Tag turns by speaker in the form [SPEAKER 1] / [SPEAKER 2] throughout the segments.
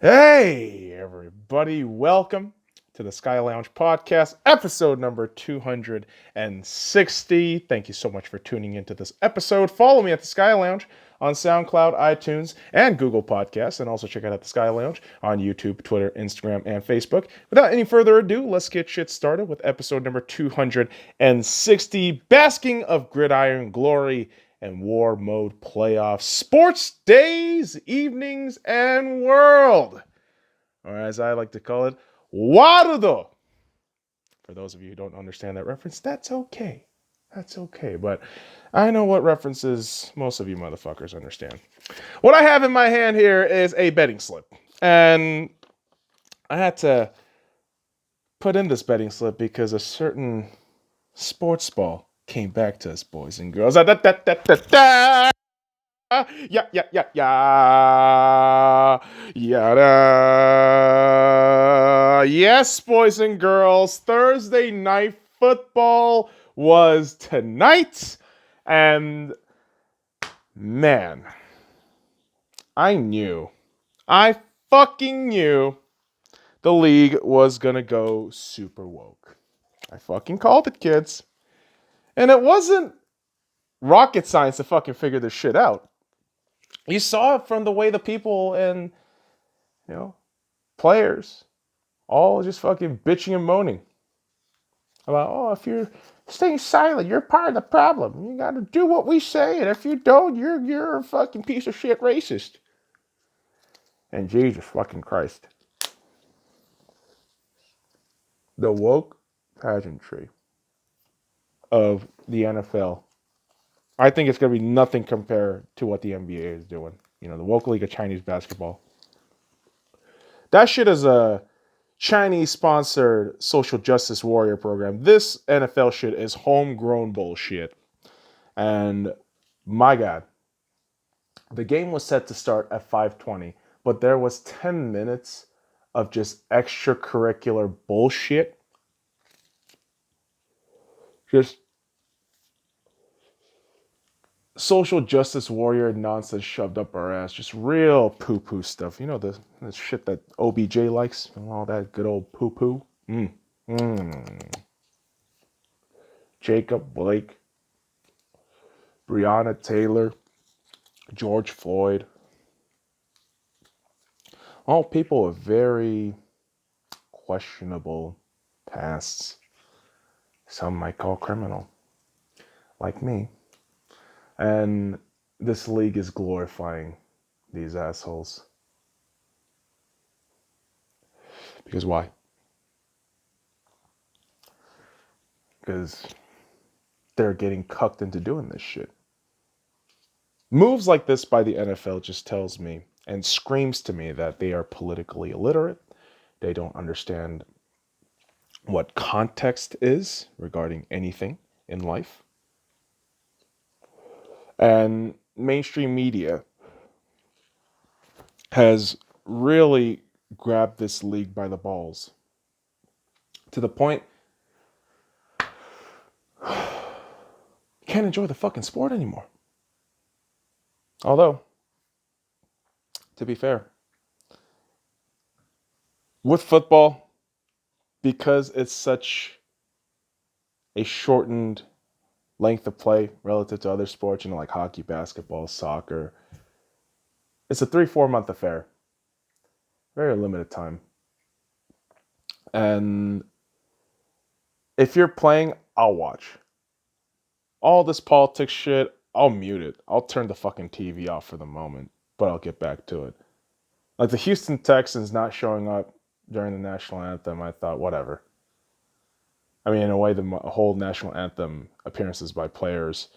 [SPEAKER 1] Hey, everybody, welcome to the Sky Lounge podcast, episode number 260. Thank you so much for tuning into this episode. Follow me at the Sky Lounge on SoundCloud, iTunes, and Google Podcasts, and also check out the Sky Lounge on YouTube, Twitter, Instagram, and Facebook. Without any further ado, let's get shit started with episode number 260, Basking of Gridiron Glory and War Mode Playoffs, Sports Days, Evenings, and World. Or as I like to call it, Warudo. For those of you who don't understand that reference, that's okay. That's okay. But I know what references most of you motherfuckers understand. What I have in my hand here is a betting slip. And I had to put in this betting slip because a certain sports ball came back to us, boys and girls. Yeah, yeah, yeah, yeah. Yada. Yes, boys and girls, Thursday night football was tonight. And man, I fucking knew the league was gonna go super woke. I fucking called it, kids. And it wasn't rocket science to fucking figure this shit out. You saw it from the way the people and, players all just fucking bitching and moaning about, oh, if you're staying silent, you're part of the problem. You got to do what we say, and if you don't, you're a fucking piece of shit racist. And Jesus fucking Christ, the woke pageantry of the NFL, I think it's gonna be nothing compared to what the NBA is doing. The woke league of Chinese basketball. That shit is a Chinese-sponsored social justice warrior program. This NFL shit is homegrown bullshit. And my God, the game was set to start at 5:20, but there was 10 minutes of just extracurricular bullshit. Just social justice warrior nonsense shoved up our ass. Just real poo-poo stuff. The shit that OBJ likes and all that good old poo-poo. Jacob Blake, Breonna Taylor, George Floyd. All people with very questionable pasts. Some might call criminal, like me. And this league is glorifying these assholes. Because why? Because they're getting cucked into doing this shit. Moves like this by the NFL just tells me and screams to me that they are politically illiterate. They don't understand what context is regarding anything in life. And mainstream media has really grabbed this league by the balls to the point you can't enjoy the fucking sport anymore. Although, to be fair, with football, because it's such a shortened length of play relative to other sports, like hockey, basketball, soccer, it's a 3-4 month affair. Very limited time. And if you're playing, I'll watch. All this politics shit, I'll mute it. I'll turn the fucking TV off for the moment, but I'll get back to it. Like the Houston Texans not showing up during the national anthem, I thought, whatever. I mean, in a way, the whole national anthem appearances by players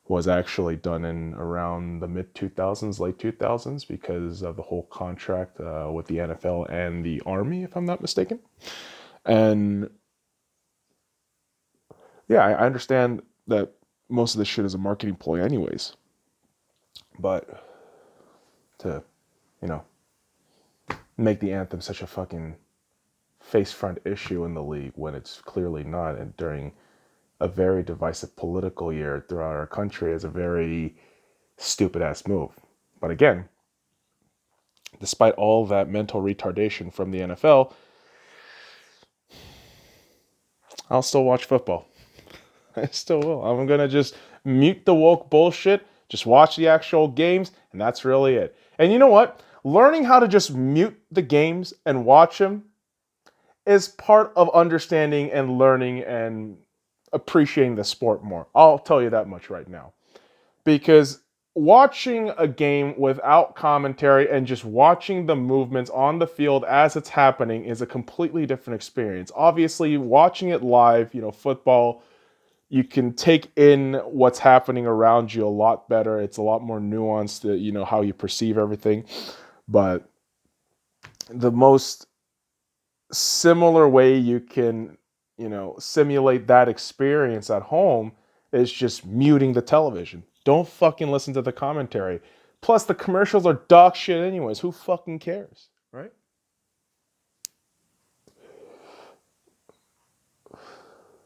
[SPEAKER 1] was actually done in around the mid-2000s, late 2000s, because of the whole contract with the NFL and the Army, if I'm not mistaken. And yeah, I understand that most of this shit is a marketing ploy anyways. But to, make the anthem such a fucking face front issue in the league when it's clearly not, and during a very divisive political year throughout our country, is a very stupid ass move. But again, despite all that mental retardation from the NFL, I'll still watch football. I still will. I'm going to just mute the woke bullshit, just watch the actual games, and that's really it. And you know what? Learning how to just mute the games and watch them is part of understanding and learning and appreciating the sport more. I'll tell you that much right now. Because watching a game without commentary and just watching the movements on the field as it's happening is a completely different experience. Obviously, watching it live, football, you can take in what's happening around you a lot better. It's a lot more nuanced, how you perceive everything. But the most similar way you can, simulate that experience at home is just muting the television. Don't fucking listen to the commentary. Plus, the commercials are dog shit anyways. Who fucking cares, right?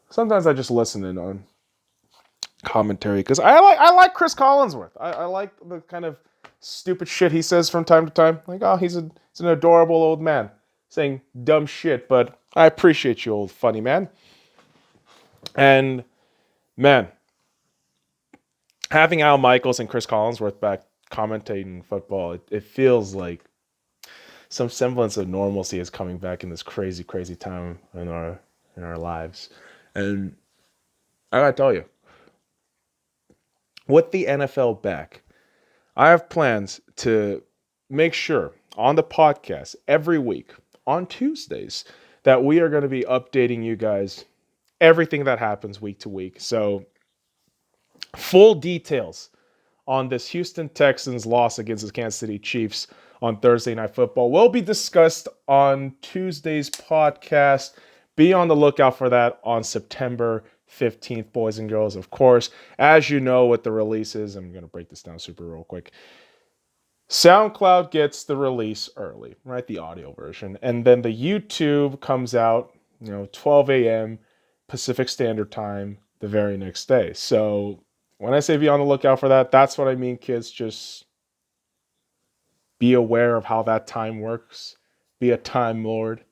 [SPEAKER 1] Sometimes I just listen in on commentary because I like Chris Collinsworth. I like the kind of stupid shit he says from time to time. Like, oh, he's an adorable old man saying dumb shit, but I appreciate you, old funny man. And man, having Al Michaels and Chris Collinsworth back commentating football, it feels like some semblance of normalcy is coming back in this crazy, crazy time in our lives. And I gotta tell you, with the NFL back, I have plans to make sure on the podcast every week on Tuesdays that we are going to be updating you guys everything that happens week to week. So full details on this Houston Texans loss against the Kansas City Chiefs on Thursday Night Football will be discussed on Tuesday's podcast. Be on the lookout for that on September 15th, boys and girls. Of course, as you know, with the releases, I'm going to break this down super real quick. SoundCloud gets the release early, right? The audio version. And then the YouTube comes out, 12 a.m. Pacific Standard Time the very next day. So when I say be on the lookout for that, that's what I mean, kids. Just be aware of how that time works. Be a time lord.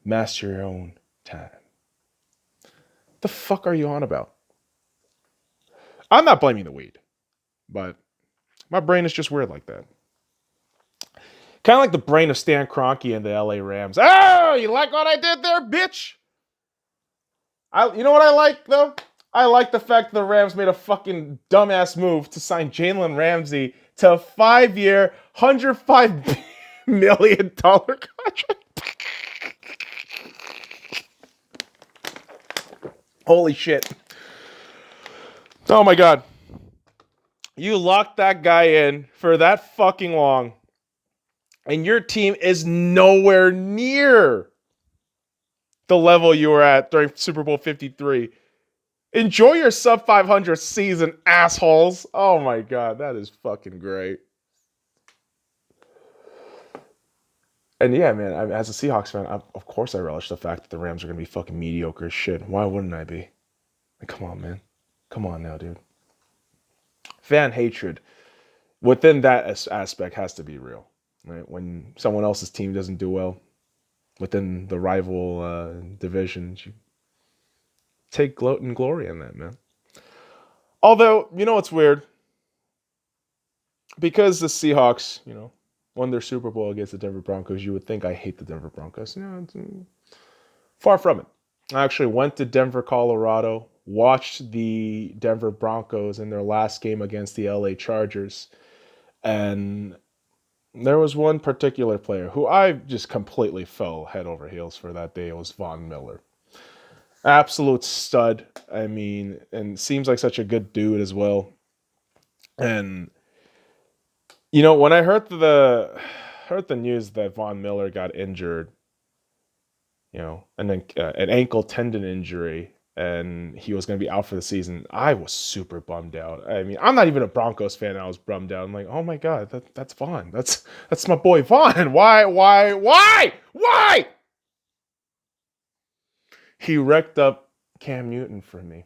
[SPEAKER 1] Master your own time. The fuck are you on about? I'm not blaming the weed, but my brain is just weird like that. Kind of like the brain of Stan Kroenke and the LA Rams. Oh, you like what I did there, bitch? You know what I like, though? I like the fact that the Rams made a fucking dumbass move to sign Jalen Ramsey to a 5-year, $105 million contract. Holy shit. Oh my God. You locked that guy in for that fucking long, and your team is nowhere near the level you were at during Super Bowl 53. Enjoy your sub 500 season, assholes. Oh my God, that is fucking great. And yeah, man, as a Seahawks fan, of course I relish the fact that the Rams are going to be fucking mediocre as shit. Why wouldn't I be? Like, come on, man. Come on now, dude. Fan hatred within that aspect has to be real. Right? When someone else's team doesn't do well within the rival divisions, you take gloat and glory in that, man. Although, it's weird. Because the Seahawks, won their Super Bowl against the Denver Broncos, you would think I hate the Denver Broncos. Far from it. I actually went to Denver, Colorado, watched the Denver Broncos in their last game against the LA Chargers, and there was one particular player who I just completely fell head over heels for that day. It was Von Miller. Absolute stud. I mean, and seems like such a good dude as well. And when I heard the news that Von Miller got injured, and then an ankle tendon injury, and he was going to be out for the season, I was super bummed out. I mean, I'm not even a Broncos fan. I was bummed out. I'm like, oh my God, that's Von. That's my boy Von. Why? He wrecked up Cam Newton for me.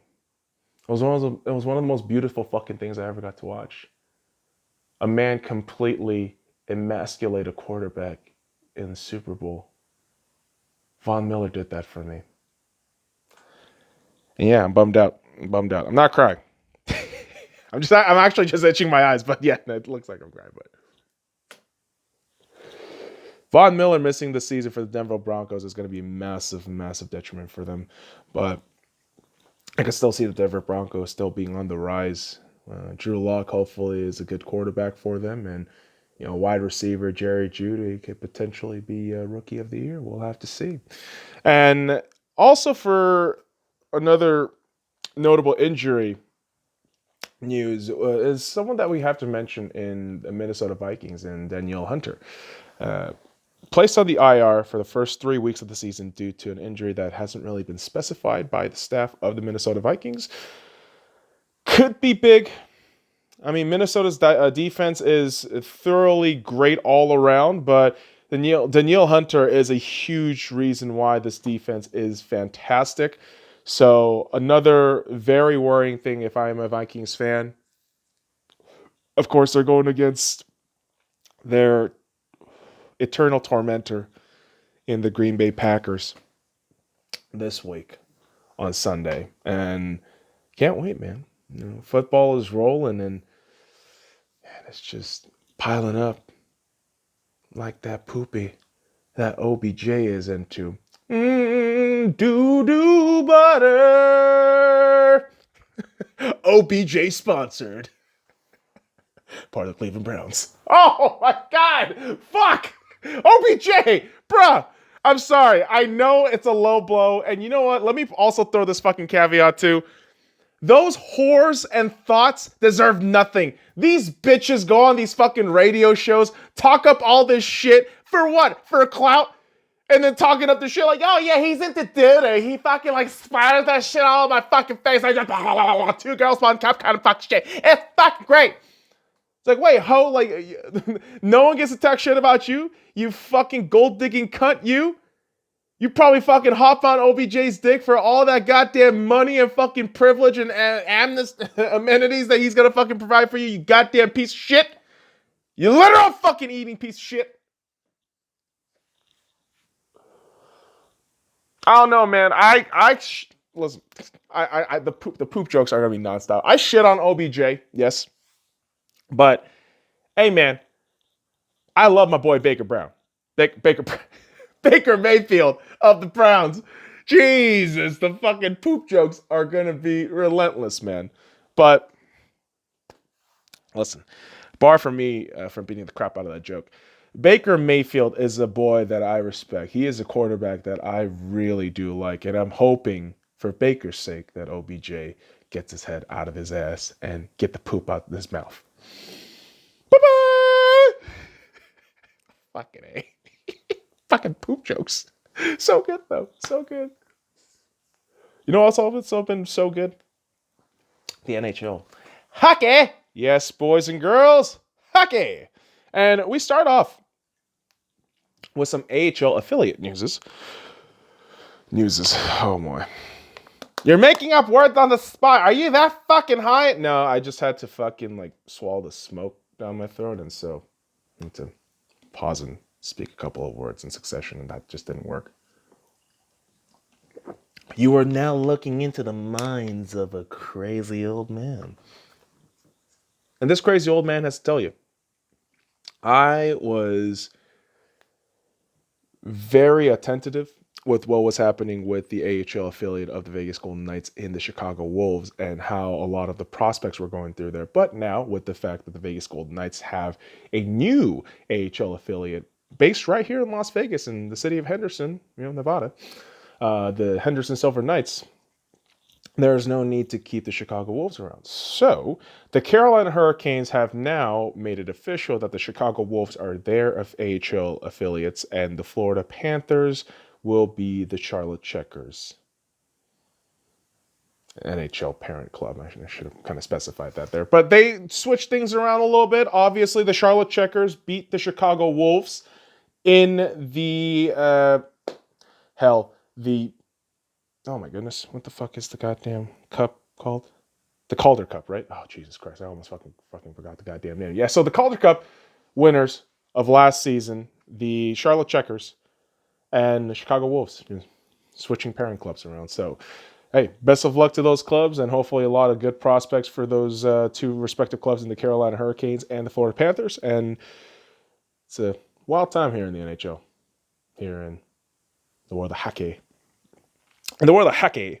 [SPEAKER 1] It was one of the most beautiful fucking things I ever got to watch. A man completely emasculate a quarterback in the Super Bowl. Von Miller did that for me. And yeah, I'm bummed out. I'm not crying. I'm actually just itching my eyes, but yeah, it looks like I'm crying. But Von Miller missing the season for the Denver Broncos is going to be a massive, massive detriment for them. But I can still see the Denver Broncos still being on the rise. Drew Lock hopefully is a good quarterback for them, and wide receiver Jerry Jeudy could potentially be a Rookie of the Year. We'll have to see. And also for another notable injury news is someone that we have to mention in the Minnesota Vikings, and Danielle Hunter. Placed on the IR for the first 3 weeks of the season due to an injury that hasn't really been specified by the staff of the Minnesota Vikings. Could be big. I mean, Minnesota's defense is thoroughly great all around, but Danielle Hunter is a huge reason why this defense is fantastic. So another very worrying thing if I am a Vikings fan. Of course, they're going against their eternal tormentor in the Green Bay Packers this week on Sunday. And can't wait, man. Football is rolling, and it's just piling up like that poopy that OBJ is into. Doo-doo butter. OBJ sponsored. Part of the Cleveland Browns. Oh my God. Fuck. OBJ. Bruh. I'm sorry. I know it's a low blow. And you know what? Let me also throw this fucking caveat too. Those whores and thoughts deserve nothing. These bitches go on these fucking radio shows, talk up all this shit. For what? For clout? And then talking up the shit like, oh yeah, he's into dude. He fucking like splatters that shit all over my fucking face. I just, 2 girls, 1 cup kind of fucking shit. It's fucking great. It's like, wait, ho, like, no one gets to talk shit about you? You fucking gold-digging cunt, you? You probably fucking hop on OBJ's dick for all that goddamn money and fucking privilege and amenities that he's gonna fucking provide for you, you goddamn piece of shit. You literal fucking eating piece of shit. I don't know, man. Listen. The poop jokes are gonna be nonstop. I shit on OBJ, yes, but hey, man, I love my boy Baker Brown, Baker Mayfield of the Browns. Jesus, the fucking poop jokes are gonna be relentless, man. But listen, bar from me from beating the crap out of that joke. Baker Mayfield is a boy that I respect. He is a quarterback that I really do like, and I'm hoping for Baker's sake that OBJ gets his head out of his ass and get the poop out of his mouth. Bye-bye! Fucking A. Fucking poop jokes. So good, though. So good. You know what's also been so good? The NHL. Hockey! Yes, boys and girls. Hockey! And we start off with some AHL affiliate newses. Oh, boy. You're making up words on the spot. Are you that fucking high? No, I just had to fucking, like, swallow the smoke down my throat, and so I need to pause and speak a couple of words in succession, and that just didn't work. You are now looking into the minds of a crazy old man. And this crazy old man has to tell you, I was very attentive with what was happening with the AHL affiliate of the Vegas Golden Knights in the Chicago Wolves and how a lot of the prospects were going through there. But now, with the fact that the Vegas Golden Knights have a new AHL affiliate based right here in Las Vegas in the city of Henderson, Nevada, the Henderson Silver Knights, there is no need to keep the Chicago Wolves around. So the Carolina Hurricanes have now made it official that the Chicago Wolves are their AHL affiliates, and the Florida Panthers will be the Charlotte Checkers. NHL parent club. I should have kind of specified that there. But they switched things around a little bit. Obviously, the Charlotte Checkers beat the Chicago Wolves in the oh my goodness, what the fuck is the goddamn cup called? The Calder Cup, right? Oh, Jesus Christ, I almost fucking forgot the goddamn name. Yeah, so the Calder Cup winners of last season, the Charlotte Checkers and the Chicago Wolves, switching parent clubs around. So, hey, best of luck to those clubs, and hopefully a lot of good prospects for those two respective clubs in the Carolina Hurricanes and the Florida Panthers. And it's a wild time here in the NHL, here in the world of hockey. In the world of hockey,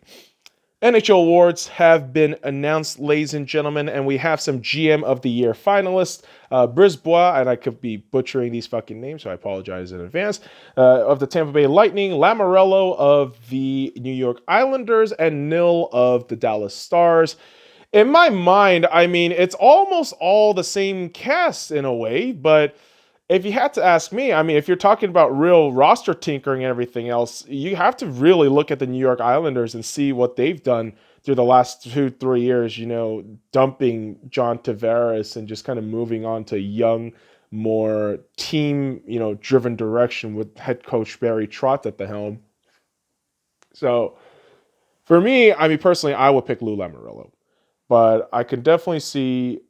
[SPEAKER 1] NHL awards have been announced, ladies and gentlemen, and we have some GM of the Year finalists. Brisbois, and I could be butchering these fucking names, so I apologize in advance, of the Tampa Bay Lightning, Lamoriello of the New York Islanders, and Nil of the Dallas Stars. In my mind, I mean, it's almost all the same cast in a way, but if you had to ask me, I mean, if you're talking about real roster tinkering and everything else, you have to really look at the New York Islanders and see what they've done through the last 2-3 years, dumping John Tavares and just kind of moving on to young, more team, driven direction with head coach Barry Trotz at the helm. So for me, I mean, personally, I would pick Lou Lamoriello, but I could definitely see,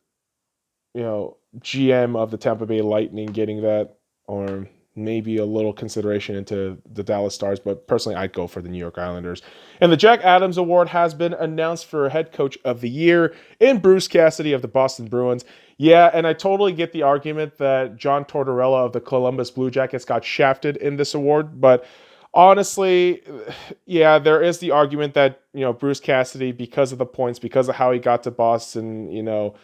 [SPEAKER 1] GM of the Tampa Bay Lightning getting that, or maybe a little consideration into the Dallas Stars, but personally I'd go for the New York Islanders. And the Jack Adams Award has been announced for Head Coach of the Year in Bruce Cassidy of the Boston Bruins. Yeah, and I totally get the argument that John Tortorella of the Columbus Blue Jackets got shafted in this award, but honestly, yeah, there is the argument that, Bruce Cassidy, because of the points, because of how he got to Boston,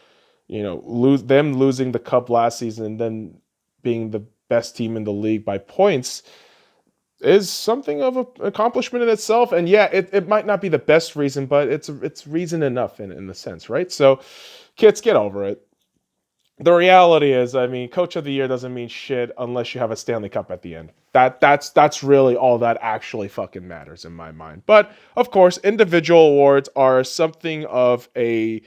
[SPEAKER 1] losing the cup last season and then being the best team in the league by points is something of an accomplishment in itself. And yeah, it might not be the best reason, but it's reason enough in the sense, right? So kids, get over it. The reality is, I mean, Coach of the Year doesn't mean shit unless you have a Stanley Cup at the end. That's really all that actually fucking matters in my mind. But of course, individual awards are something of a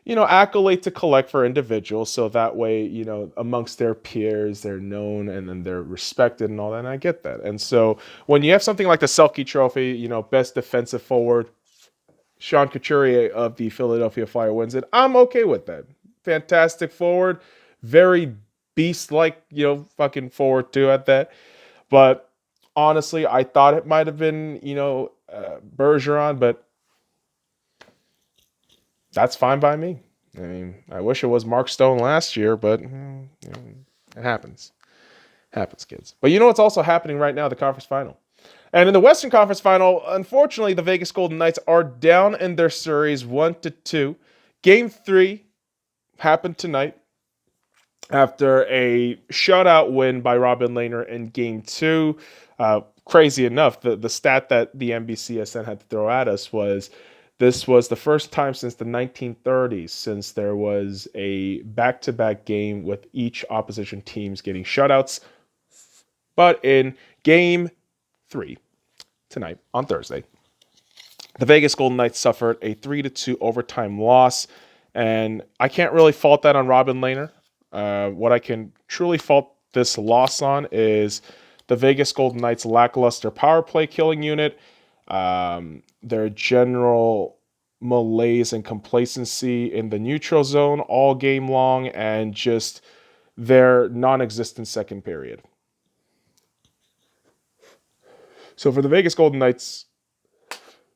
[SPEAKER 1] accolade to collect for individuals, so that way, amongst their peers, they're known and then they're respected and all that, and I get that. And so when you have something like the Selke Trophy, best defensive forward, Sean Couturier of the Philadelphia Flyers wins it, I'm okay with that. Fantastic forward, very beast-like, fucking forward too at that. But honestly, I thought it might have been, Bergeron, but that's fine by me. I mean, I wish it was Mark Stone last year, but it happens. Happens, kids. But you know what's also happening right now? The conference final. And in the Western Conference Final, unfortunately, the Vegas Golden Knights are down in their series 1-2. Game 3 happened tonight after a shutout win by Robin Lehner in Game 2. Crazy enough, the stat that the NBCSN had to throw at us was this was the first time since the 1930s since there was a back-to-back game with each opposition teams getting shutouts. But in Game 3 tonight, on Thursday, the Vegas Golden Knights suffered a 3-2 overtime loss. And I can't really fault that on Robin Lehner. What I can truly fault this loss on is the Vegas Golden Knights' lackluster power play killing unit, their general malaise and complacency in the neutral zone all game long, and just their non-existent second period. So for the Vegas Golden Knights,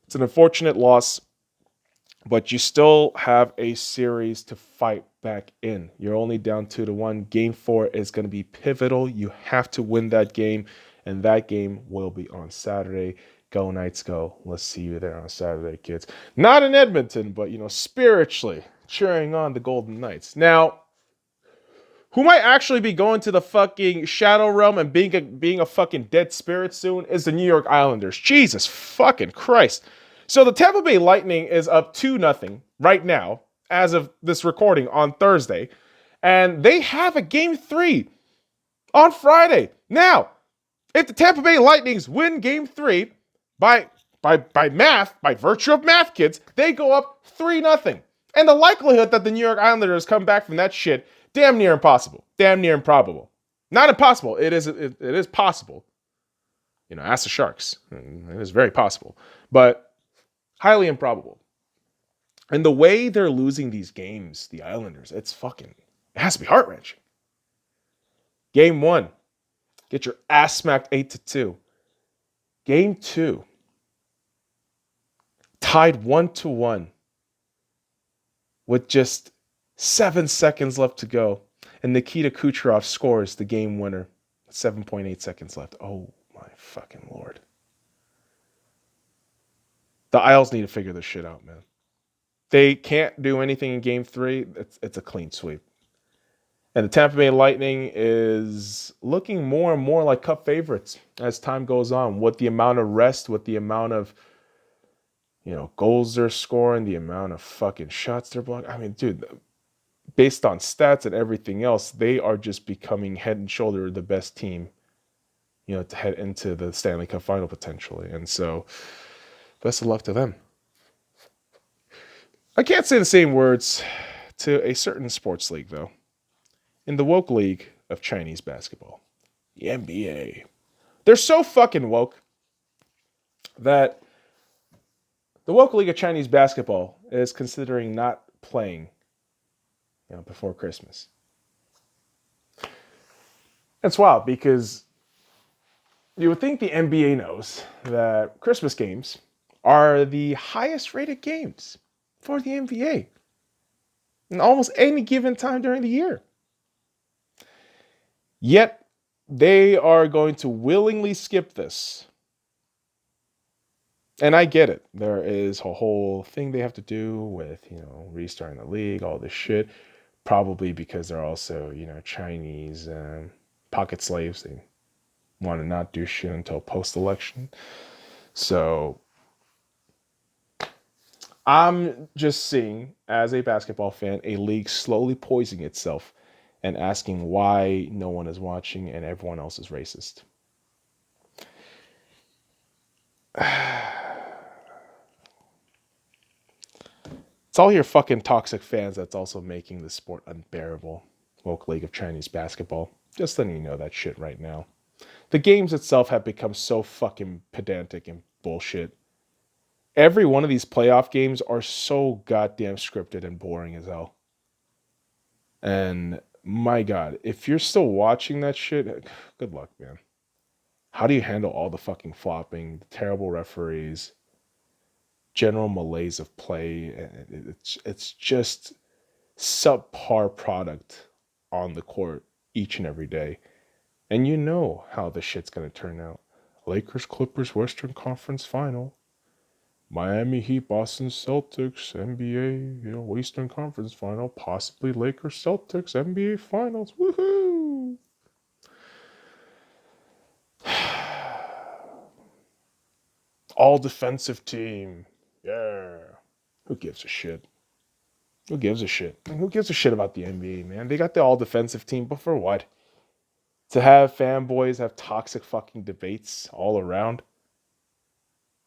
[SPEAKER 1] it's an unfortunate loss, but you still have a series to fight back in. You're only down 2-1. Game 4 is going to be pivotal. You have to win that game, and that game will be on Saturday. Go Knights, go. Let's see you there on Saturday, kids. Not in Edmonton, but, spiritually cheering on the Golden Knights. Now, who might actually be going to the fucking Shadow Realm and being a fucking dead spirit soon is the New York Islanders. Jesus fucking Christ. So the Tampa Bay Lightning is up 2-0 right now, as of this recording on Thursday, and they have a Game 3 on Friday. Now, if the Tampa Bay Lightnings win Game 3, by math, by virtue of math, kids, they go up 3-0. And the likelihood that the New York Islanders come back from that shit, damn near impossible. Damn near improbable. Not impossible. It is possible. Ask the Sharks. It is very possible. But highly improbable. And the way they're losing these games, the Islanders, it has to be heart-wrenching. Game 1, get your ass smacked 8-2. Game 2, tied 1-1 with just 7 seconds left to go. And Nikita Kucherov scores the game winner. 7.8 seconds left. Oh my fucking Lord. The Isles need to figure this shit out, man. They can't do anything in game 3. It's a clean sweep. And the Tampa Bay Lightning is looking more and more like cup favorites as time goes on. With the amount of rest, with the amount of, goals they're scoring, the amount of fucking shots they're blocking. I mean, dude, based on stats and everything else, they are just becoming head and shoulder the best team, to head into the Stanley Cup final potentially. And so, best of luck to them. I can't say the same words to a certain sports league, though. In the woke league of Chinese basketball, the NBA. They're so fucking woke that the woke league of Chinese basketball is considering not playing, before Christmas. That's wild because you would think the NBA knows that Christmas games are the highest rated games for the NBA in almost any given time during the year. Yet, they are going to willingly skip this. And I get it. There is a whole thing they have to do with, restarting the league, all this shit. Probably because they're also, Chinese pocket slaves. They want to not do shit until post-election. So, I'm just seeing, as a basketball fan, a league slowly poisoning itself and asking why no one is watching and everyone else is racist. It's all your fucking toxic fans that's also making the sport unbearable. Woke League of Chinese Basketball. Just letting you know that shit right now. The games itself have become so fucking pedantic and bullshit. Every one of these playoff games are so goddamn scripted and boring as hell. And my God, if you're still watching that shit, good luck, man. How do you handle all the fucking flopping, the terrible referees, general malaise of play? It's just subpar product on the court each and every day. And you know how the shit's going to turn out. Lakers, Clippers, Western Conference Final. Miami Heat, Boston Celtics, NBA, Western Conference Final, possibly Lakers, Celtics, NBA Finals. Woohoo! All defensive team. Yeah. Who gives a shit? Who gives a shit? Who gives a shit about the NBA, man? They got the all defensive team, but for what? To have fanboys have toxic fucking debates all around?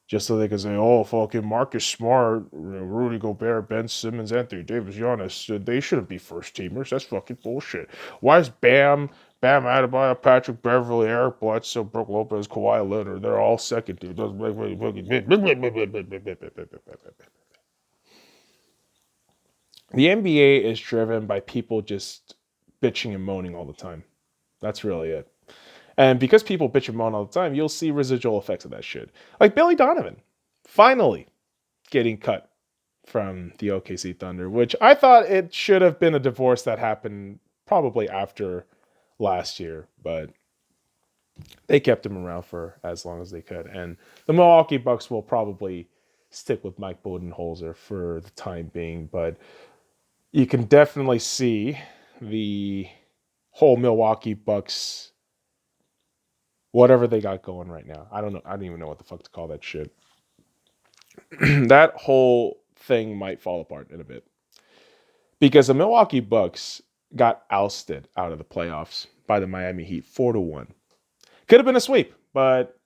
[SPEAKER 1] Just so they can say, oh, fucking Marcus Smart, Rudy Gobert, Ben Simmons, Anthony Davis, Giannis, they shouldn't be first teamers. That's fucking bullshit. Why is Bam Adebayo, Patrick Beverly, Eric Bledsoe, Brook Lopez, Kawhi Leonard, they're all second team. The NBA is driven by people just bitching and moaning all the time. That's really it. And because people bitch and moan all the time, you'll see residual effects of that shit. Like Billy Donovan, finally getting cut from the OKC Thunder, which I thought it should have been a divorce that happened probably after last year, but they kept him around for as long as they could. And the Milwaukee Bucks will probably stick with Mike Budenholzer for the time being, but you can definitely see the whole Milwaukee Bucks, whatever they got going right now. I don't know. I don't even know what the fuck to call that shit. That whole thing might fall apart in a bit. Because the Milwaukee Bucks got ousted out of the playoffs by the Miami Heat 4-1. Could have been a sweep, but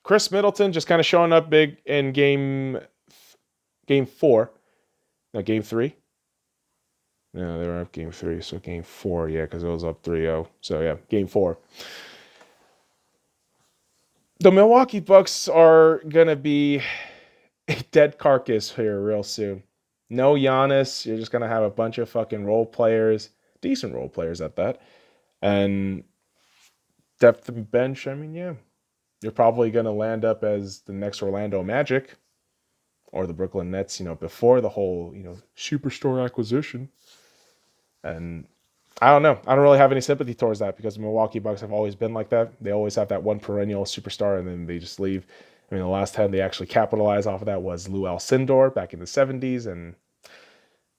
[SPEAKER 1] Chris Middleton just kind of showing up big in game 4. No, game 3. No, they were up game 3, so game 4, yeah, because it was up 3-0. So yeah, game 4. The Milwaukee Bucks are going to be a dead carcass here real soon. No Giannis. You're just going to have a bunch of fucking role players, decent role players at that. And depth of bench, I mean, yeah, you're probably going to land up as the next Orlando Magic or the Brooklyn Nets, before the whole, superstar acquisition. And I don't know. I don't really have any sympathy towards that because the Milwaukee Bucks have always been like that. They always have that one perennial superstar and then they just leave. I mean, the last time they actually capitalized off of that was Lou Alcindor back in the 70s, and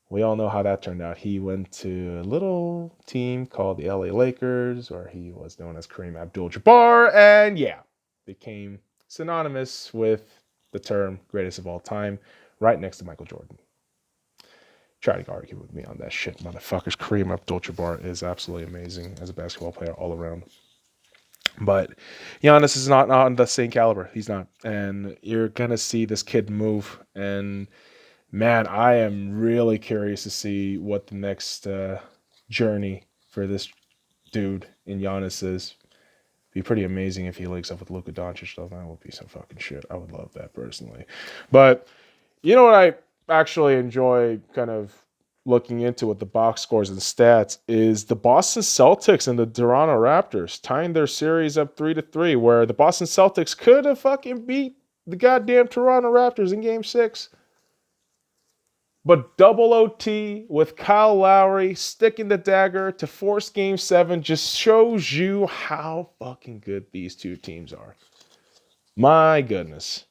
[SPEAKER 1] we all know how that turned out. He went to a little team called the LA Lakers, or he was known as Kareem Abdul-Jabbar, and yeah, became synonymous with the term greatest of all time, right next to Michael Jordan. Try to argue with me on that shit, motherfuckers. Kareem Abdul-Jabbar is absolutely amazing as a basketball player all around. But Giannis is not on the same caliber. He's not. And you're going to see this kid move. And man, I am really curious to see what the next journey for this dude in Giannis is. Be pretty amazing if he links up with Luka Doncic, though. That would be some fucking shit. I would love that personally. But you know what I actually enjoy kind of looking into with the box scores and stats is the Boston Celtics and the Toronto Raptors tying their series up 3-3, where the Boston Celtics could have fucking beat the goddamn Toronto Raptors in Game 6. But double OT with Kyle Lowry sticking the dagger to force Game 7 just shows you how fucking good these two teams are. My goodness.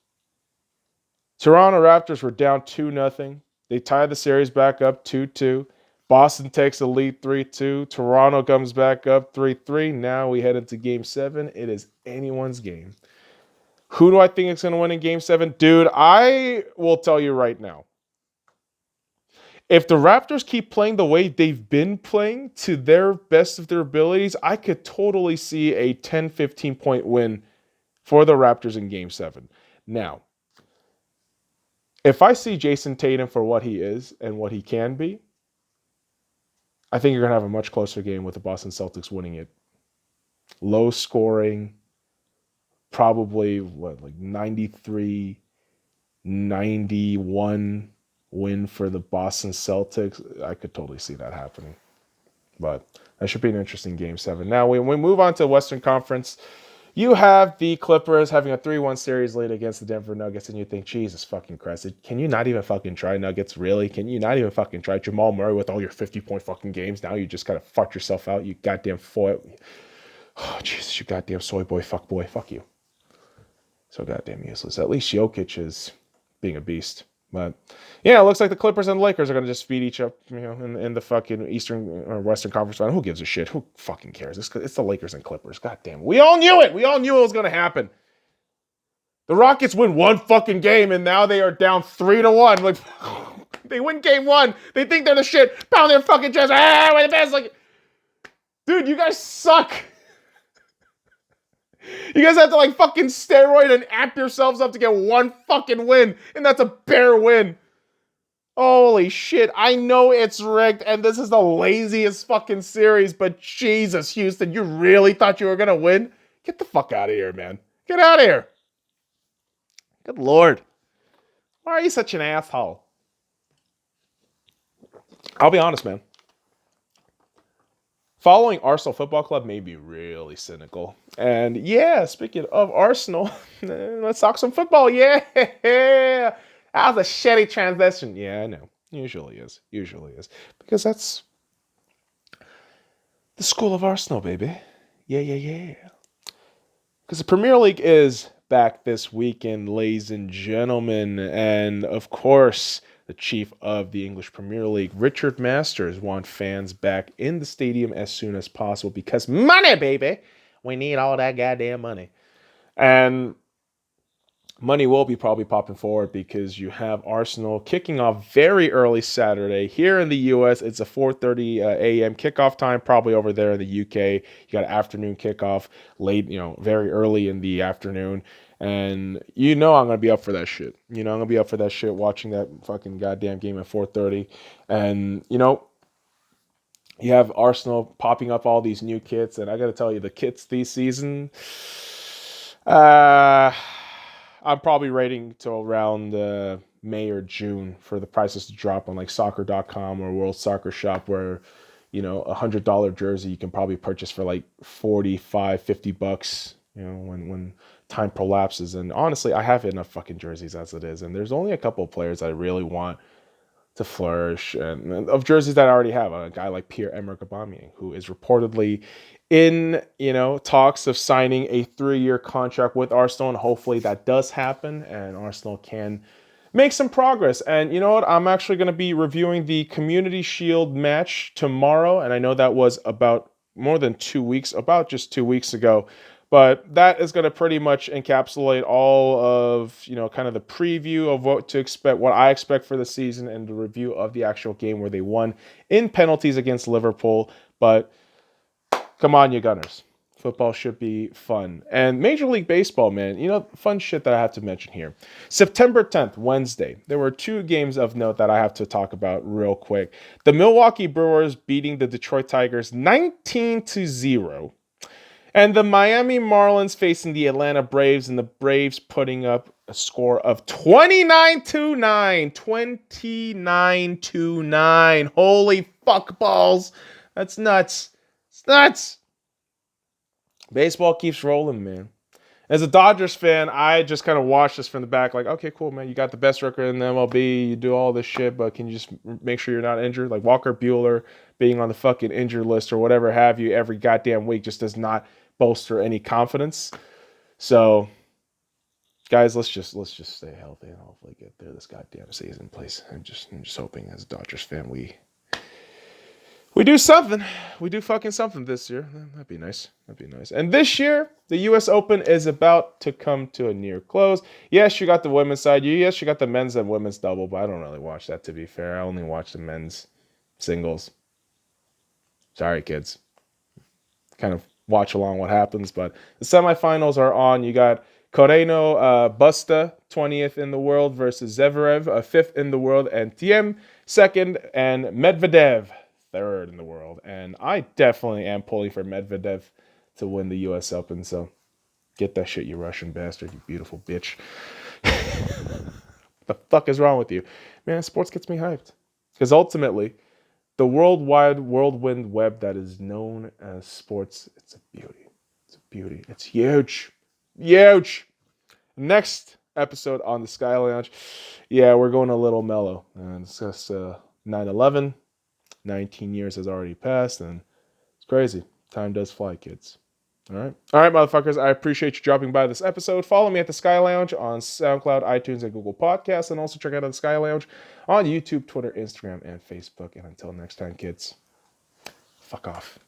[SPEAKER 1] Toronto Raptors were down 2-0. They tied the series back up 2-2. Boston takes the lead 3-2. Toronto comes back up 3-3. Now we head into Game 7. It is anyone's game. Who do I think is going to win in Game 7? Dude, I will tell you right now. If the Raptors keep playing the way they've been playing to their best of their abilities, I could totally see a 10-15 point win for the Raptors in Game 7. Now, if I see Jason Tatum for what he is and what he can be, I think you're going to have a much closer game with the Boston Celtics winning it. Low scoring, probably, 93, 91 win for the Boston Celtics. I could totally see that happening. But that should be an interesting Game 7. Now, when we move on to the Western Conference, you have the Clippers having a 3-1 series lead against the Denver Nuggets, and you think, Jesus fucking Christ, can you not even fucking try, Nuggets? Really? Can you not even fucking try? Jamal Murray with all your 50-point fucking games. Now you just gotta fuck yourself out, you goddamn foil. Oh, Jesus, you goddamn soy boy, fuck boy. Fuck you. So goddamn useless. At least Jokic is being a beast. But yeah, it looks like the Clippers and the Lakers are going to just beat each up, in the fucking Eastern or Western Conference final. Who gives a shit? Who fucking cares? It's the Lakers and Clippers. God damn. We all knew it. We all knew it was going to happen. The Rockets win one fucking game, and now they are down 3-1. Like, they win Game 1. They think they're the shit. Pound their fucking chest. We're the best. Like, dude, you guys suck. You guys have to fucking steroid and amp yourselves up to get one fucking win. And that's a bare win. Holy shit. I know it's rigged and this is the laziest fucking series, but Jesus, Houston, you really thought you were going to win? Get the fuck out of here, man. Get out of here. Good Lord. Why are you such an asshole? I'll be honest, man. Following Arsenal Football Club made me really cynical. And yeah, speaking of Arsenal, let's talk some football. Yeah. That was a shitty transition. Yeah, I know. Usually is. Because that's the school of Arsenal, baby. Yeah. Because the Premier League is back this weekend, ladies and gentlemen. And of course, the chief of the English Premier League, Richard Masters, want fans back in the stadium as soon as possible because money, baby. We need all that goddamn money. And money will be probably popping forward because you have Arsenal kicking off very early Saturday. Here in the U.S., it's a 4:30 a.m. kickoff time, probably over there in the U.K. You got an afternoon kickoff late, very early in the afternoon. And I'm going to be up for that shit. I'm going to be up for that shit watching that fucking goddamn game at 4:30. And, you have Arsenal popping up all these new kits. And I got to tell you, the kits this season, I'm probably waiting till around May or June for the prices to drop on soccer.com or World Soccer Shop where, $100 jersey you can probably purchase for like 45, $50, when time prolapses. And honestly, I have enough fucking jerseys as it is. And there's only a couple of players I really want to flourish, and of jerseys that I already have. A guy like Pierre-Emerick Aubameyang, who is reportedly in, talks of signing a 3-year contract with Arsenal. And hopefully that does happen and Arsenal can make some progress. And you know what? I'm actually going to be reviewing the Community Shield match tomorrow. And I know that was about just 2 weeks ago. But that is going to pretty much encapsulate all of, kind of the preview of what to expect, what I expect for the season, and the review of the actual game where they won in penalties against Liverpool. But come on, you Gunners. Football should be fun. And Major League Baseball, man, fun shit that I have to mention here. September 10th, Wednesday, there were 2 games of note that I have to talk about real quick. The Milwaukee Brewers beating the Detroit Tigers 19-0. And the Miami Marlins facing the Atlanta Braves, and the Braves putting up a score of 29-9. 29-9. Holy fuck balls. That's nuts. It's nuts. Baseball keeps rolling, man. As a Dodgers fan, I just kind of watched this from the back like, okay, cool, man. You got the best record in the MLB. You do all this shit, but can you just make sure you're not injured? Like Walker Buehler being on the fucking injured list or whatever have you every goddamn week just does not bolster any confidence. So, guys, let's just stay healthy and hopefully get through this goddamn season, please. I'm just hoping as a Dodgers fan we do something. We do fucking something this year. That'd be nice. And this year, the U.S. Open is about to come to a near close. Yes, you got the women's side. Yes, you got the men's and women's double, but I don't really watch that, to be fair. I only watch the men's singles. Sorry, kids. Kind of watch along what happens, but the semifinals are on. You got Coreno Busta, 20th in the world, versus Zverev, 5th in the world, and Thiem, 2nd, and Medvedev, 3rd in the world. And I definitely am pulling for Medvedev to win the U.S. Open, so get that shit, you Russian bastard, you beautiful bitch. The fuck is wrong with you? Man, sports gets me hyped. Because ultimately, the worldwide whirlwind web that is known as sports, it's a beauty. It's huge. Next episode on the Sky Lounge, we're going a little mellow. And it's just 9/11. 19 years has already passed, and it's crazy. Time does fly, kids. All right, motherfuckers. I appreciate you dropping by this episode. Follow me at the Sky Lounge on SoundCloud, iTunes, and Google Podcasts, and also check out the Sky Lounge on YouTube, Twitter, Instagram, and Facebook. And until next time, kids, fuck off.